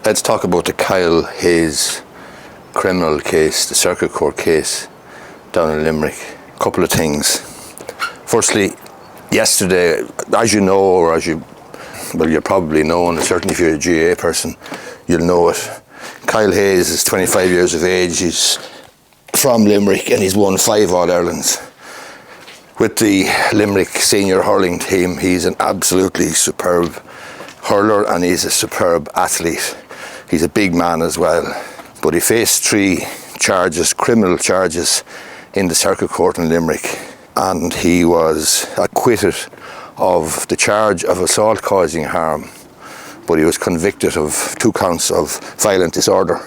Let's talk about the Kyle Hayes criminal case, the circuit court case down in Limerick. A couple of things. Firstly, yesterday, as you know, or you probably know, and certainly if you're a GAA person, you'll know it. Kyle Hayes is 25 years of age. He's from Limerick and he's won 5 All-Irelands. With the Limerick senior hurling team, he's an absolutely superb hurler and he's a superb athlete. He's a big man as well. But he faced 3 charges, criminal charges, in the circuit court in Limerick, and he was acquitted of the charge of assault causing harm, but he was convicted of 2 counts of violent disorder.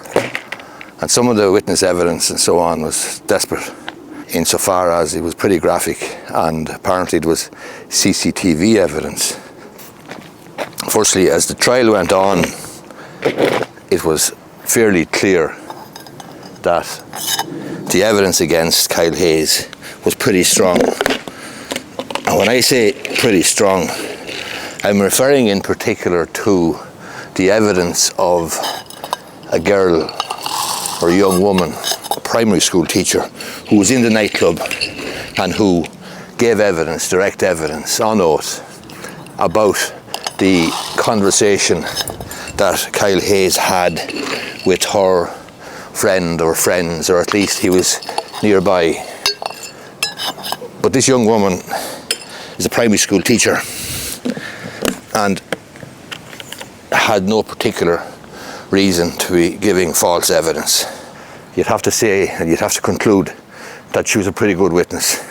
And some of the witness evidence and so on was desperate, insofar as it was pretty graphic, and apparently it was CCTV evidence. Firstly, as the trial went on, it was fairly clear that the evidence against Kyle Hayes was pretty strong. And when I say pretty strong, I'm referring in particular to the evidence of a girl or a young woman, a primary school teacher, who was in the nightclub and who gave evidence, direct evidence, on oath, about the conversation that Kyle Hayes had with her friend or friends, or at least he was nearby. But this young woman is a primary school teacher and had no particular reason to be giving false evidence. You'd have to say, and you'd have to conclude, that she was a pretty good witness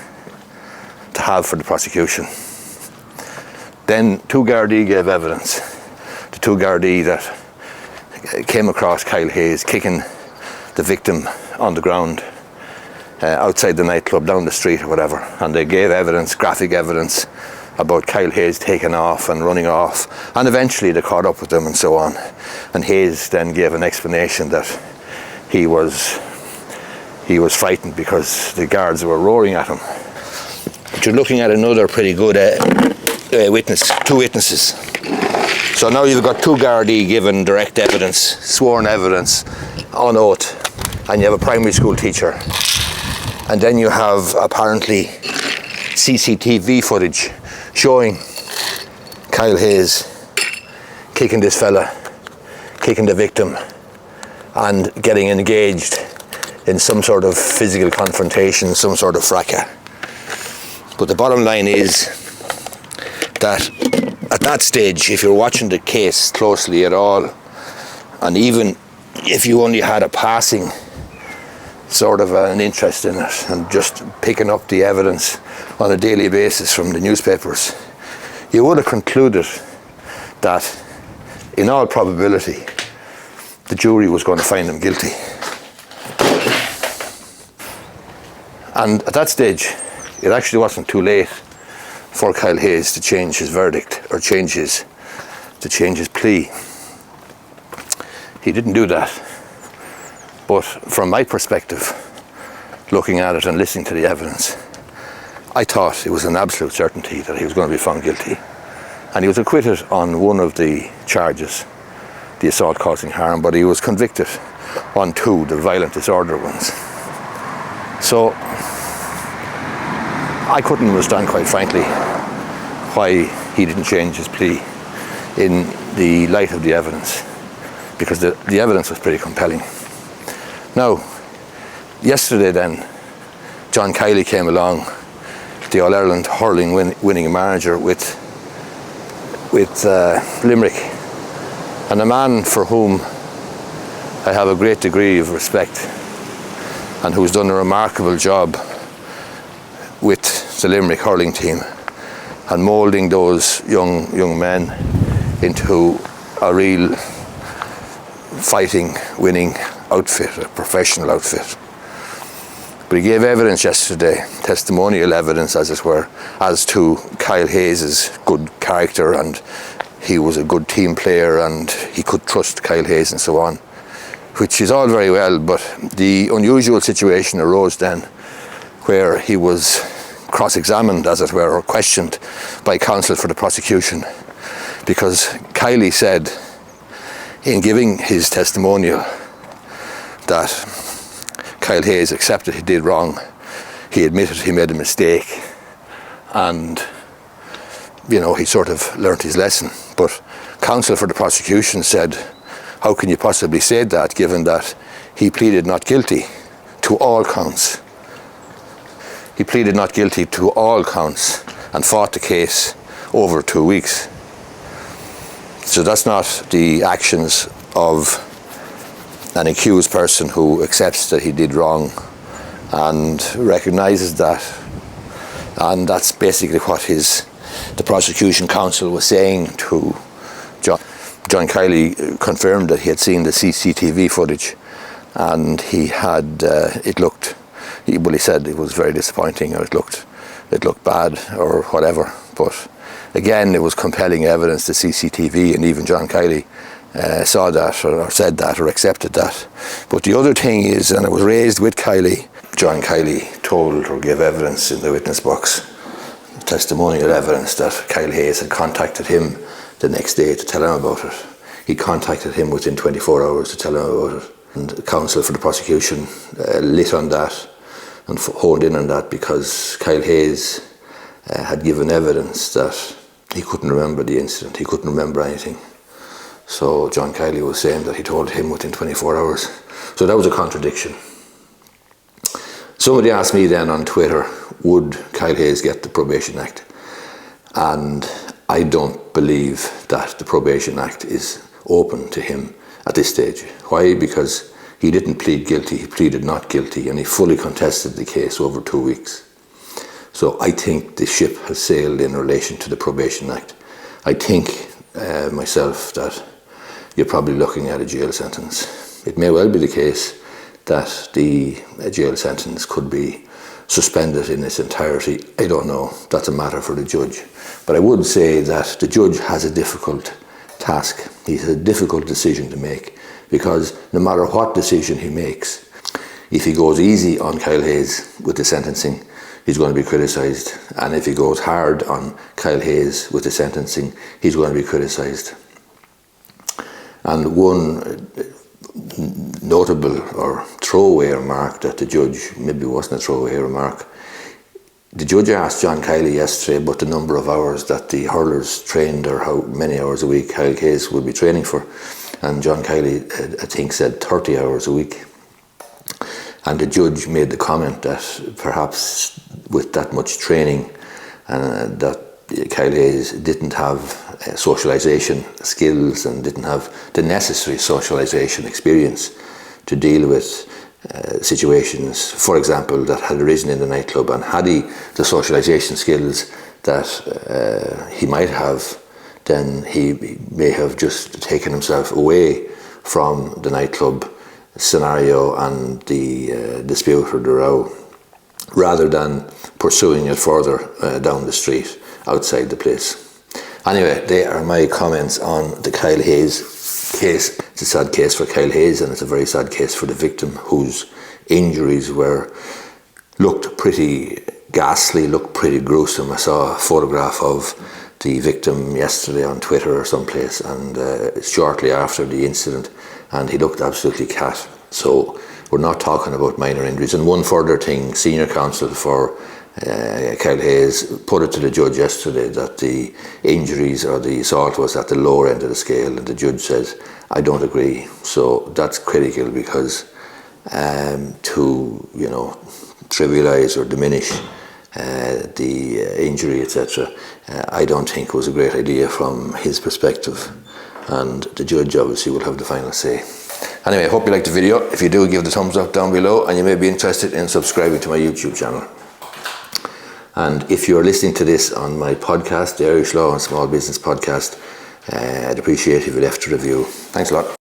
to have for the prosecution. Then 2 Gardaí gave evidence. The 2 Gardaí that came across Kyle Hayes kicking the victim on the ground outside the nightclub, down the street or whatever, and they gave evidence, graphic evidence, about Kyle Hayes taking off and running off, and eventually they caught up with them and so on. And Hayes then gave an explanation that he was frightened because the guards were roaring at him. But you're looking at another pretty good witness, 2 witnesses. So now you've got 2 Gardaí giving direct evidence, sworn evidence, on oath, and you have a primary school teacher. And then you have apparently CCTV footage showing Kyle Hayes kicking this fella, kicking the victim, and getting engaged in some sort of physical confrontation, some sort of fracas. But the bottom line is that at that stage, if you're watching the case closely at all, and even if you only had a passing sort of an interest in it and just picking up the evidence on a daily basis from the newspapers, you would have concluded that in all probability the jury was going to find him guilty. And at that stage, it actually wasn't too late for Kyle Hayes to change his verdict or change his plea. He didn't do that. But from my perspective, looking at it and listening to the evidence, I thought it was an absolute certainty that he was going to be found guilty. And he was acquitted on 1 of the charges, the assault causing harm, but he was convicted on 2, the violent disorder ones. So I couldn't understand, quite frankly, why he didn't change his plea in the light of the evidence, because the evidence was pretty compelling. Now, yesterday then, John Kiley came along, the All-Ireland hurling winning manager with Limerick, and a man for whom I have a great degree of respect and who's done a remarkable job with the Limerick hurling team and moulding those young men into a real fighting, winning outfit, a professional outfit. But he gave evidence yesterday, testimonial evidence as it were, as to Kyle Hayes' good character, and he was a good team player and he could trust Kyle Hayes and so on, which is all very well, but the unusual situation arose then where he was cross-examined, as it were, or questioned by counsel for the prosecution, because Kiley said in giving his testimonial that Kyle Hayes accepted he did wrong. He admitted he made a mistake, and he sort of learnt his lesson. But counsel for the prosecution said, how can you possibly say that, given that he pleaded not guilty to all counts? He pleaded not guilty to all counts and fought the case over 2 weeks. So that's not the actions of an accused person who accepts that he did wrong and recognises that. And that's basically what the prosecution counsel was saying to John. John Kiley confirmed that he had seen the CCTV footage, and he said it was very disappointing, or it looked bad or whatever. But again, it was compelling evidence, the CCTV, and even John Kiley saw that or said that or accepted that. But the other thing is, and it was raised with Kiley, John Kiley told or gave evidence in the witness box, testimonial evidence, that Kyle Hayes had contacted him the next day to tell him about it. He contacted him within 24 hours to tell him about it. And counsel for the prosecution lit on that and honed in on that, because Kyle Hayes had given evidence that he couldn't remember the incident, he couldn't remember anything. So John Kiley was saying that he told him within 24 hours. So that was a contradiction. Somebody asked me then on Twitter, would Kyle Hayes get the Probation Act? And I don't believe that the Probation Act is open to him at this stage. Why? Because he didn't plead guilty, he pleaded not guilty, and he fully contested the case over 2 weeks. So I think the ship has sailed in relation to the Probation Act. I think myself that you're probably looking at a jail sentence. It may well be the case that the jail sentence could be suspended in its entirety. I don't know. That's a matter for the judge. But I would say that the judge has a difficult task. He has a difficult decision to make, because no matter what decision he makes, if he goes easy on Kyle Hayes with the sentencing, he's going to be criticised. And if he goes hard on Kyle Hayes with the sentencing, he's going to be criticised. And one notable or throwaway remark that the judge, maybe wasn't a throwaway remark, the judge asked John Kiley yesterday about the number of hours that the hurlers trained, or how many hours a week Kyle Hayes would be training for. And John Kiley, I think, said 30 hours a week. And the judge made the comment that perhaps with that much training, that Kyle Hayes didn't have socialisation skills and didn't have the necessary socialisation experience to deal with situations, for example, that had arisen in the nightclub. And had he the socialisation skills that he might have, then he may have just taken himself away from the nightclub scenario and the dispute or the row, rather than pursuing it further down the street outside the place. Anyway, they are my comments on the Kyle Hayes case. It's a sad case for Kyle Hayes, and it's a very sad case for the victim, whose injuries looked pretty ghastly, looked pretty gruesome. I saw a photograph of the victim yesterday on Twitter or someplace, and shortly after the incident, and he looked absolutely cat. So we're not talking about minor injuries. And one further thing, senior counsel for Kyle Hayes put it to the judge yesterday that the injuries or the assault was at the lower end of the scale, and the judge said, I don't agree. So that's critical, because to trivialise or diminish the injury, etc., I don't think it was a great idea from his perspective, and the judge obviously will have the final say. Anyway, I hope you liked the video. If you do, give the thumbs up down below, and you may be interested in subscribing to my YouTube channel. And if you're listening to this on my podcast, the Irish Law and Small Business Podcast, I'd appreciate if you left a review. Thanks a lot.